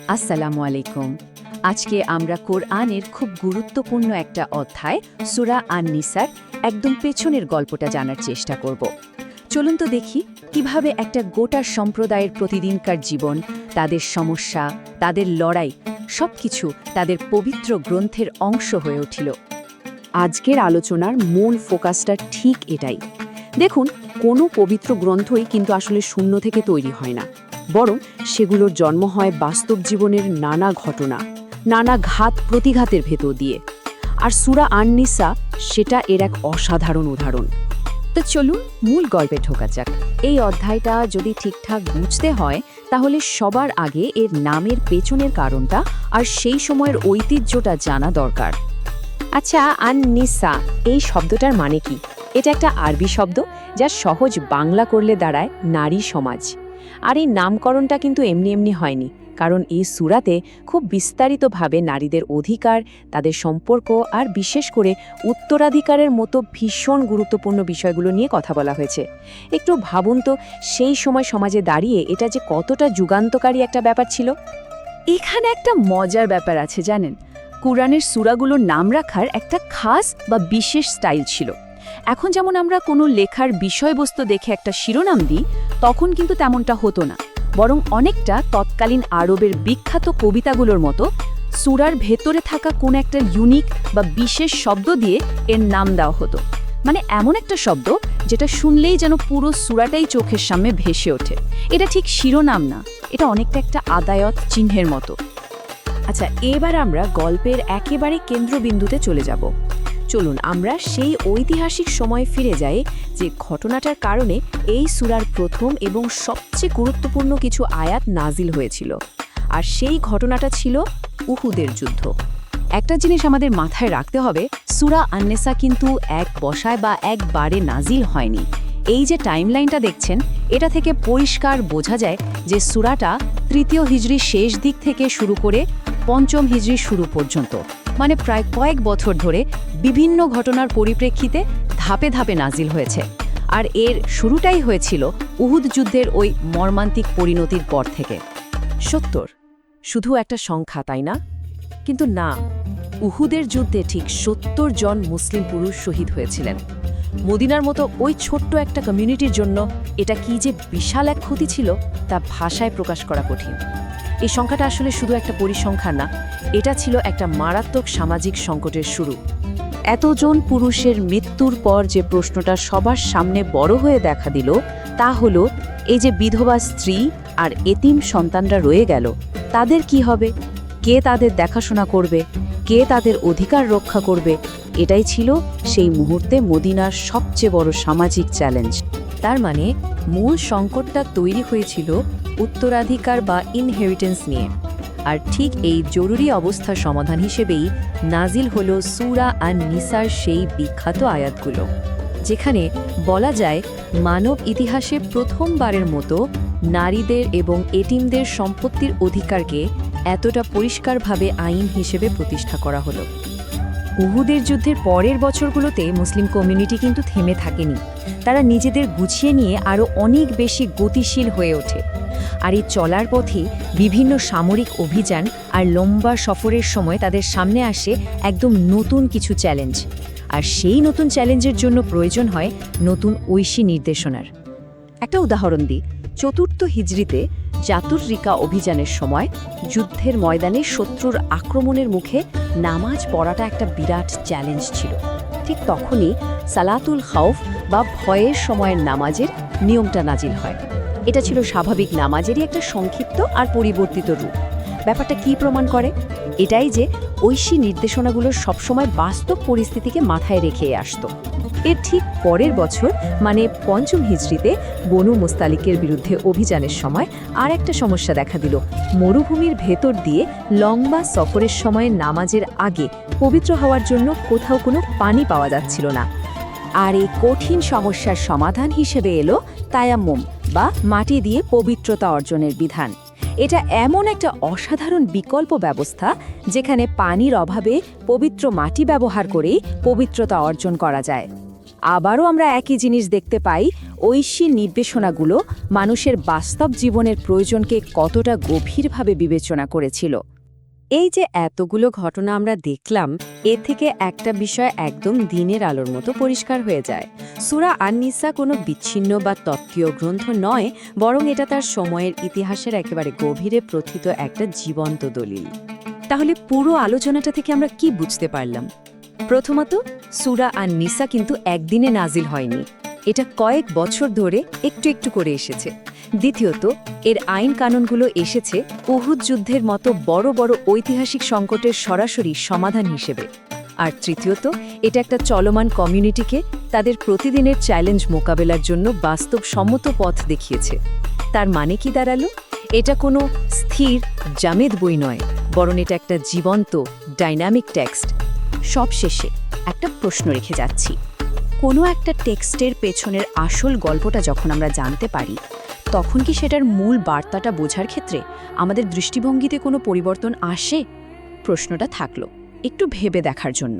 আসসালামু আলাইকুম। আজকে আমরা কোরআনের খুব গুরুত্বপূর্ণ একটা অধ্যায় সূরা আন-নিসার একদম পেছনের গল্পটা জানার চেষ্টা করব। চলুন তো দেখি কিভাবে একটা গোটা সম্প্রদায়ের প্রতিদিনকার জীবন, তাদের সমস্যা, তাদের লড়াই সবকিছু তাদের পবিত্র গ্রন্থের অংশ হয়ে উঠল। আজকের আলোচনার মূল ফোকাসটা ঠিক এটাই। দেখুন, কোনো পবিত্র গ্রন্থই কিন্তু আসলে শূন্য থেকে তৈরি হয় না, বরং সেগুলোর জন্ম হয় বাস্তব জীবনের নানা ঘটনা, নানা ঘাত প্রতিঘাতের ভেতর দিয়ে। আর সূরা আন-নিসা সেটা এর এক অসাধারণ উদাহরণ। তো চলুন মূল গল্পে ঢোকা যাক। এই অধ্যায়টা যদি ঠিকঠাক বুঝতে হয় তাহলে সবার আগে এর নামের পেছনের কারণটা আর সেই সময়ের ঐতিহ্যটা জানা দরকার। আচ্ছা, আন-নিসা এই শব্দটার মানে কি? এটা একটা আরবি শব্দ যা সহজ বাংলা করলে দাঁড়ায় নারী সমাজ। আর এই নামকরণটা কিন্তু এমনি এমনি হয়নি, কারণ এই সূরাতে খুব বিস্তারিতভাবে নারীদের অধিকার, তাদের সম্পর্ক আর বিশেষ করে উত্তরাধিকারের মতো ভীষণ গুরুত্বপূর্ণ বিষয়গুলো নিয়ে কথা বলা হয়েছে। একটু ভাবুন তো, সেই সময় সমাজে দাঁড়িয়ে এটা যে কতটা যুগান্তকারী একটা ব্যাপার ছিল। এখানে একটা মজার ব্যাপার আছে জানেন, কুরআনের সূরাগুলোর নাম রাখার একটা খাস বা বিশেষ স্টাইল ছিল। এখন যেমন আমরা কোনো লেখার বিষয়বস্তু দেখে একটা শিরোনাম দিই, তখন কিন্তু তেমনটা হতো না, বরং অনেকটা তৎকালীন আরবের বিখ্যাত কবিতাগুলোর মতো সূরার ভেতরে থাকা কোন একটা ইউনিক বা বিশেষ শব্দ দিয়ে এর নাম দেওয়া হতো। মানে এমন একটা শব্দ যেটা শুনলেই যেন পুরো সূরাটাই চোখের সামনে ভেসে ওঠে। এটা ঠিক শিরোনাম না, এটা অনেকটা একটা আদায়ত চিহ্নের মতো। আচ্ছা, এবার আমরা গল্পের একেবারে কেন্দ্রবিন্দুতে চলে যাব। চলুন আমরা সেই ঐতিহাসিক সময়ে ফিরে যাই যে ঘটনাটার কারণে এই সূরার প্রথম এবং সবচেয়ে গুরুত্বপূর্ণ কিছু আয়াত নাজিল হয়েছিল। আর সেই ঘটনাটা ছিল উহুদের যুদ্ধ। একটা জিনিস আমাদের মাথায় রাখতে হবে, সূরা আন-নিসা কিন্তু এক বসায় বা একবারে নাজিল হয়নি। এই যে টাইমলাইনটা দেখছেন, এটা থেকে পরিষ্কার বোঝা যায় যে সূরাটা ৩য় হিজরির শেষ দিক থেকে শুরু করে ৫ম হিজরির শুরু পর্যন্ত, মানে প্রায় কয়েক বছর ধরে বিভিন্ন ঘটনার পরিপ্রেক্ষিতে ধাপে ধাপে নাজিল হয়েছে। আর এর শুরুটাই হয়েছিল উহুদ যুদ্ধের ওই মর্মান্তিক পরিণতির পর থেকে। ৭০ শুধু একটা সংখ্যা, তাই না? কিন্তু না, উহুদের যুদ্ধে ঠিক ৭০ জন মুসলিম পুরুষ শহীদ হয়েছিলেন। মদিনার মতো ওই ছোট্ট একটা কমিউনিটির জন্য এটা কি যে বিশাল এক ক্ষতি ছিল তা ভাষায় প্রকাশ করা কঠিন। এই সংখ্যাটা আসলে শুধু একটা পরিসংখ্যান না, এটা ছিল একটা মারাত্মক সামাজিক সংকটের শুরু। এতজন পুরুষের মৃত্যুর পর যে প্রশ্নটা সবার সামনে বড় হয়ে দেখা দিল, তা হলো এই যে বিধবা স্ত্রী আর এতিম সন্তানরা রয়ে গেল, তাদের কি হবে? কে তাদের দেখাশোনা করবে? কে তাদের অধিকার রক্ষা করবে? এটাই ছিল সেই মুহূর্তে মদিনার সবচেয়ে বড় সামাজিক চ্যালেঞ্জ। তার মানে মূল সংকটটা তৈরি হয়েছিল উত্তরাধিকার বা ইনহেরিটেন্স নিয়ে। আর ঠিক এই জরুরি অবস্থার সমাধান হিসেবেই নাজিল হল সূরা আন-নিসার সেই বিখ্যাত আয়াতগুলো, যেখানে বলা যায় মানব ইতিহাসে প্রথমবারের মতো নারীদের এবং এতিমদের সম্পত্তির অধিকারকে এতটা পরিষ্কারভাবে আইন হিসেবে প্রতিষ্ঠা করা হলো। উহুদের যুদ্ধের পরের বছরগুলোতে মুসলিম কমিউনিটি কিন্তু থেমে থাকেনি। তারা নিজেদের গুছিয়ে নিয়ে আরও অনেক বেশি গতিশীল হয়ে ওঠে। আর এই চলার পথে বিভিন্ন সামরিক অভিযান আর লম্বা সফরের সময় তাদের সামনে আসে একদম নতুন কিছু চ্যালেঞ্জ। আর সেই নতুন চ্যালেঞ্জের জন্য প্রয়োজন হয় নতুন ঐশী নির্দেশনার। একটা উদাহরণ দিই, ৪র্থ হিজরিতে জাতুর-রিকা অভিযানের সময় যুদ্ধের ময়দানে শত্রুর আক্রমণের মুখে নামাজ পড়াটা একটা বিরাট চ্যালেঞ্জ ছিল। ঠিক তখনই সালাতুল খাউফ বা ভয়ের সময়ের নামাজের নিয়মটা নাজিল হয়। এটা ছিল স্বাভাবিক নামাজেরই একটা সংক্ষিপ্ত আর পরিবর্তিত রূপ। ব্যাপারটা কি প্রমাণ করে? এটাই যে ঐশী নির্দেশনাগুলো সবসময় বাস্তব পরিস্থিতিকে মাথায় রেখে আসতো। এর ঠিক পরের বছর মানে ৫ম হিজরিতে বনু মুস্তালিকের বিরুদ্ধে অভিযানের সময় আর একটা সমস্যা দেখা দিল। মরুভূমির ভেতর দিয়ে লম্বা সফরের সময় নামাজের আগে পবিত্র হওয়ার জন্য কোথাও কোনো পানি পাওয়া যাচ্ছিল না। আর এই কঠিন সমস্যার সমাধান হিসেবে এলো তায়াম্মুম বা মাটি দিয়ে পবিত্রতা অর্জনের বিধান। এটা এমন একটা অসাধারণ বিকল্প ব্যবস্থা যেখানে পানির অভাবে পবিত্র মাটি ব্যবহার করেই পবিত্রতা অর্জন করা যায়। আবারও আমরা একই জিনিস দেখতে পাই, ঐশী নির্দেশনাগুলো মানুষের বাস্তব জীবনের প্রয়োজনকে কতটা গভীরভাবে বিবেচনা করেছিল। এই যে এতগুলো ঘটনা আমরা দেখলাম, এ থেকে একটা বিষয় একদম দিনের আলোর মতো পরিষ্কার হয়ে যায়। সূরা আন-নিসা কোনো বিচ্ছিন্ন বা তত্ত্বীয় গ্রন্থ নয়, বরং এটা তার সময়ের ইতিহাসের একেবারে গভীরে প্রথিত একটা জীবন্ত দলিল। তাহলে পুরো আলোচনাটা থেকে আমরা কি বুঝতে পারলাম? প্রথমত, সূরা আন-নিসা কিন্তু একদিনে নাজিল হয়নি, এটা কয়েক বছর ধরে একটু একটু করে এসেছে। দ্বিতীয়ত, এর আইন কানুনগুলো এসেছে উহুদ যুদ্ধের মতো বড় বড় ঐতিহাসিক সংকটের সরাসরি সমাধান হিসেবে। আর তৃতীয়ত, এটা একটা চলমান কমিউনিটিকে তাদের প্রতিদিনের চ্যালেঞ্জ মোকাবেলার জন্য বাস্তবসম্মত পথ দেখিয়েছে। তার মানে কি দাঁড়ালো? এটা কোনো স্থির জামেদ বই নয়, বরং এটা একটা জীবন্ত ডাইনামিক টেক্সট। সবশেষে একটা প্রশ্ন রেখে যাচ্ছি, কোনো একটা টেক্সটের পেছনের আসল গল্পটা যখন আমরা জানতে পারি, তখন কি সেটার মূল বার্তাটা বোঝার ক্ষেত্রে আমাদের দৃষ্টিভঙ্গিতে কোনো পরিবর্তন আসে? প্রশ্নটা থাকলো একটু ভেবে দেখার জন্য।